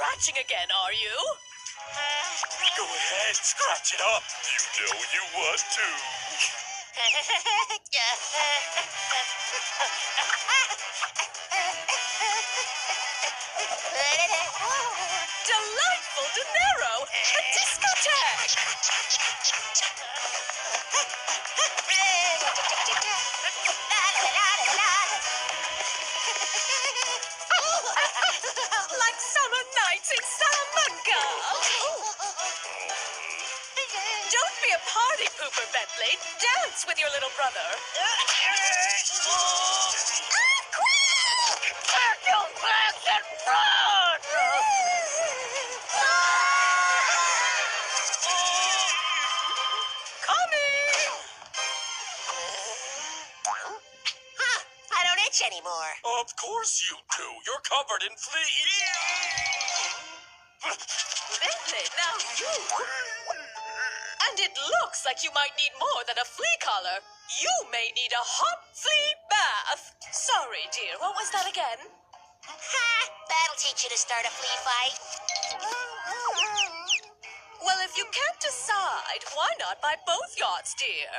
scratching again, are you? Go ahead, scratch it up. You know you want to. Delightful dinero! A discotheque! Like summer nights in Salamanca! Don't be a party pooper, Bentley. Dance with your little brother. Pack your bags and run! Coming! I don't itch anymore. Of course you do. You're covered in fleas. Bentley, now you. And it looks like you might need more than a flea collar. You may need a hot flea bath. Sorry, dear. What was that again? Ha! That'll teach you to start a flea fight. Well, if you can't decide, why not buy both yachts, dear?